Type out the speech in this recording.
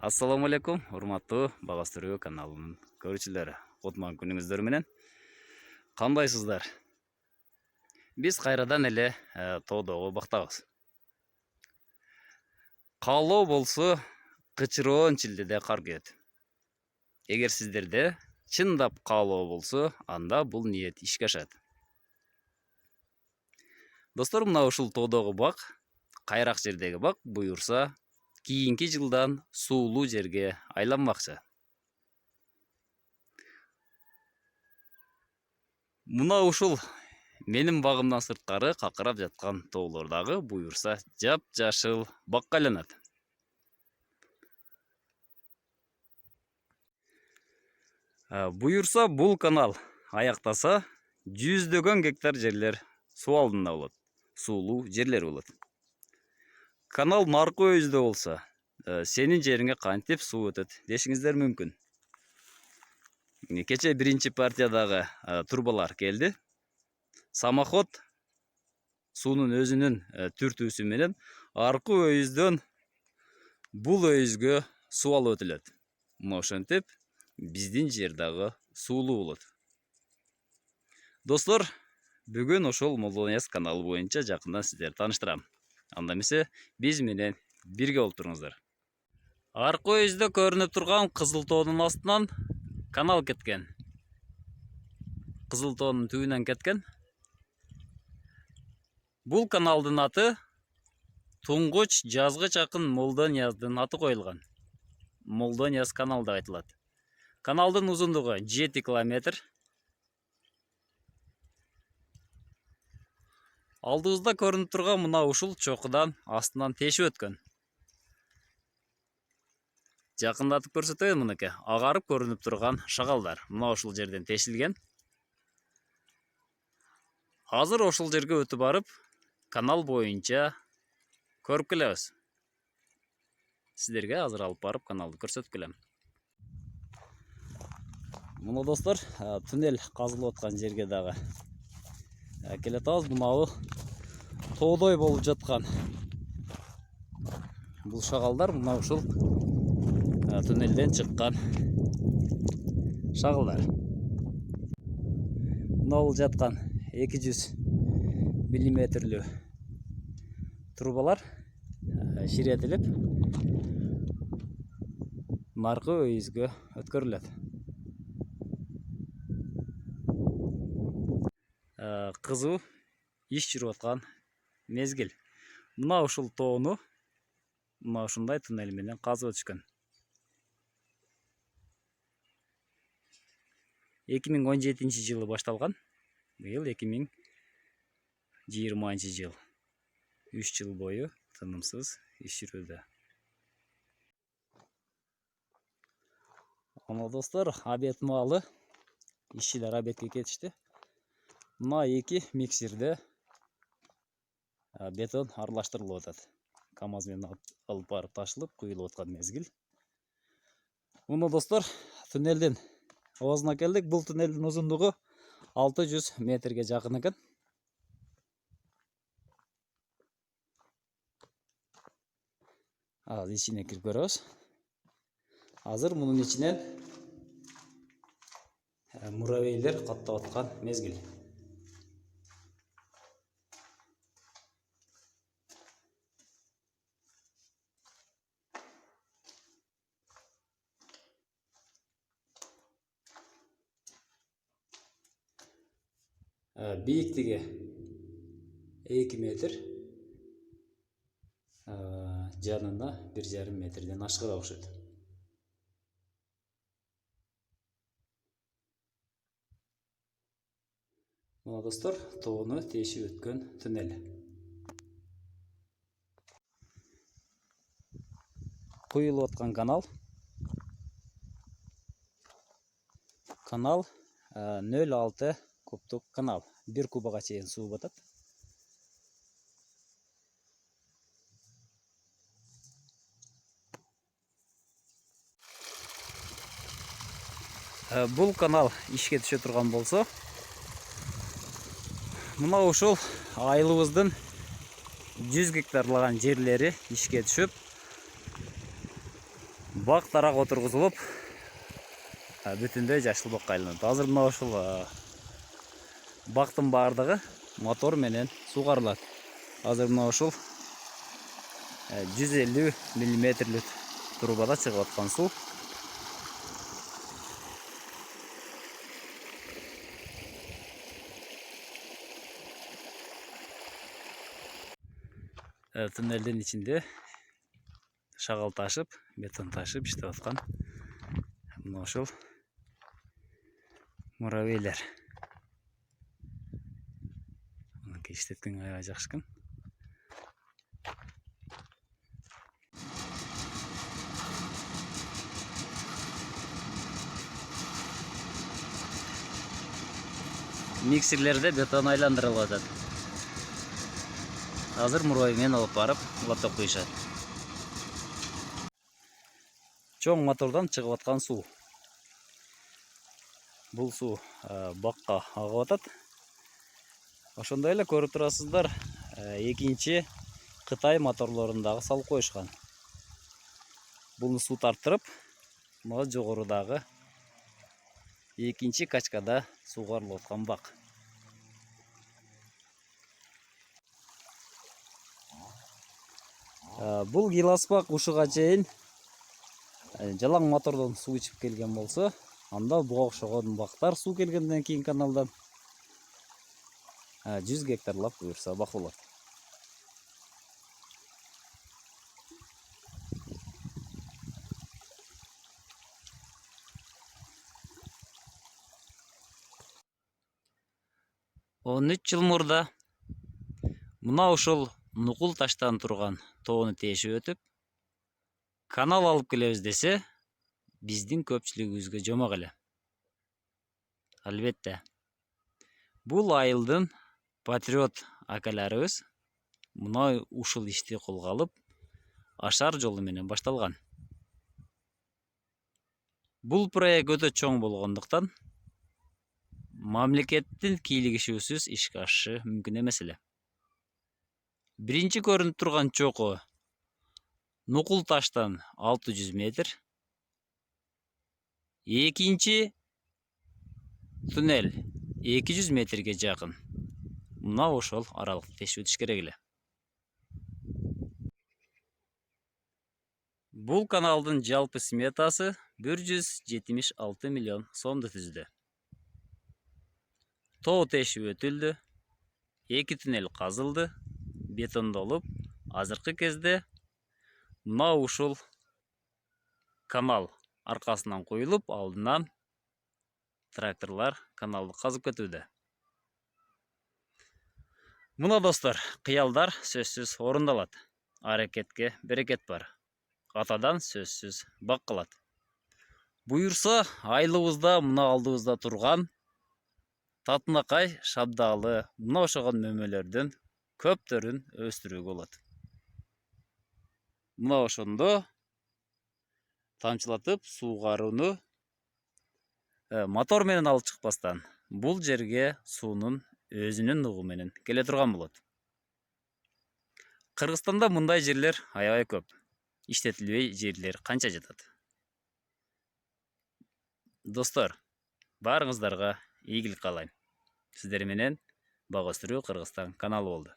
Assalamu alaikum, урматтуу Багас Төрөө каналынын көрүүчүлөрү. Кутман күнүңүздөр менен. Кандайсыздар? Биз кайрадан эле тоодогу бактабыз. Каалоо болсо, кычыроон чилдеде кар күйөт. Эгер сиздерде чындап каалоо болсо, анда бул ниет ишке ашат. Достор, мына ушул тоодогу бак, кайрак жердеги бак буюрса, кийинки жылдан суулуу жерге айланмакчы. Мына ушул менин багымдан сырткары какырап жаткан тоолордагы буюрса жап-жашыл бакка айланат. Буюрса бул канал аяктаса, жүздөгөн гектар жерлер суу алдында болот, суулуу жерлер болот. Канал наркы өйүздө болса, сенин жериңе кантип суу өтөт дешиңиздер мүмкүн. Кече биринчи партиядагы турбалар келди. Самоход суунун өзүнүн түртүүсү менен аркы өйүздөн бул өйүзгө суу алып өтүлөт. Мына ошентип биздин жер дагы суулуу болот. Достор, бүгүн ошол Молдонияз каналы боюнча жакындан сиздерди тааныштырам. Анда эмесе биз менен бирге болуп туруңуздар. Аркы өйүздө көрүнүп турган кызыл тоонун астынан канал кеткен. Кызыл тоонун түбүнөн кеткен. Бул каналдын аты туңгуч жазгыч акын Молдонияздын аты коюлган. Молдонияз канал деп айтылат. Каналдын узундугу 7 километр. Алдыбызда көрүнүп турган мына ушул чокудан астынан тешип өткөн. Жакындатып көрсөтөйүн мынакей. Агарып көрүнүп турган шагалдар мына ушул жерден тешилген. Азыр ошол жерге өтүп барып, канал боюнча көрүп келебиз. Сиздерге азыр алып барып каналды көрсөтүп келем. Мына достор, туннель казылып аткан жерге дагы келатабыз. Мынабы тоодой болуп жаткан бул шагалдар мына ушул туннелден чыккан шагалдар. Мына бул жаткан 200 миллиметрлүү турбалар ширетилип наркы өйүзгө өткөрүлөт. Кызуу иш жүрүп аткан мезгил. Мына ушул тоону мына ушундай туннель менен казып өтүшкөн. 2017 жылы башталган. Быйыл 2020 жыл. 3 жыл бою тынымсыз иш жүрүүдө. Ана достор, обед маалы ишчилер обедке кетишти. Мына эки миксерде бетон аралаштырылып атат. КАМАЗ менен алып барып ташылып, куюлуп аткан мезгил. Мына достор, туннелдин оозуна келдик. Бул туннелдин узундугу 600 метрге жакын экен. Азыр ичине кирип көрөбүз. Азыр мунун ичинен муравейлер каттап аткан мезгил. Бийиктиги 2 метр, жанына 1,5 метрден ашыгыраак окшойт. Мына достор, тоону тешип өткөн туннель. Куюлуп аткан канал. Канал 0,6 кубтук канал. 1 кубага чейин суу батат. Бул канал ишке түшө турган болсо, мына ушул айылыбыздын 100 гектарлаган жерлери ишке түшүп, бак тарак отургузулуп, бүтүндөй жашыл бакка айланат. Азыр мына ушул бактын баардыгы мотор менен сугарылат. Азыр мына ушул 150 миллиметрлик трубада чыгып аткан суу. Туннелдин ичинде шагал ташып, бетон ташып иштеп аткан мына ушул муравейлер. Мынакей иштеткен аябай жакшы экен. Миксерлерде бетон айландырылып атат. Азыр муравей менен алып барып улаттап коюшат. Чоң мотордан чыгып аткан суу. Бул суу бакка агып атат. Ошондой эле көрүп турасыздар, экинчи Кытай моторлорундагы салып коюшкан. Буну суу тарттырып, мына жогорудагы экинчи качкада сугарылып аткан бак. Бул гиласпак ушуга чейин жалаң мотордон суу ичип келген болсо, анда буга окшогон бактар суу келгенден кийин каналдан 100 гектарлап буюрса бак болот. Он 3 жыл мурда мына ушул нукул таштан турган тоону тешип өтүп, канал алып келебиз десе, биздин көпчүлүгүбүзгө жомок эле. Албетте, бул айылдын патриот акаларыбыз мына ушул ишти колго алып, ашар жолу менен башталган. Бул проект өтө чоң болгондуктан, мамлекеттин кийлигишүүсүз ишке ашышы мүмкүн эмес эле. Биринчи көрүнүп турган чокуу нукул таштан 600 метр, экинчи туннель 200 метрге жакын. Мына ошол аралыкты тешип өтүш керек эле. Бул каналдын жалпы сметасы 176 миллион сомду түздү. Тоо тешип өтүлдү, 2 туннель казылды, бетондолуп, азыркы кезде мына ушул канал аркасынан коюлуп, алдынан тракторлар каналды казып кетүүдө. Мына достор, кыялдар сөзсүз орундалат. Аракетке берекет бар. Атадан сөзсүз бак калат. Буюрса, айылыбызда мына алдыбызда турган татынакай, шабдалы, мына ошогон мөмөлөрдүн көптөрүн өстүрүүгө болот. Мына ошондо тамчылатып суугарууну мотор менен алып чыкпастан, бул жерге суунун өзүнүн нугу менен келе турган болот. Кыргызстанда мындай жерлер аябай көп. Иштетилбей жерлер канча жатат. Достор, баарыңыздарга ийгилик каалайм. Сиздер менен Бак Өстүрүү Кыргызстан каналы болду.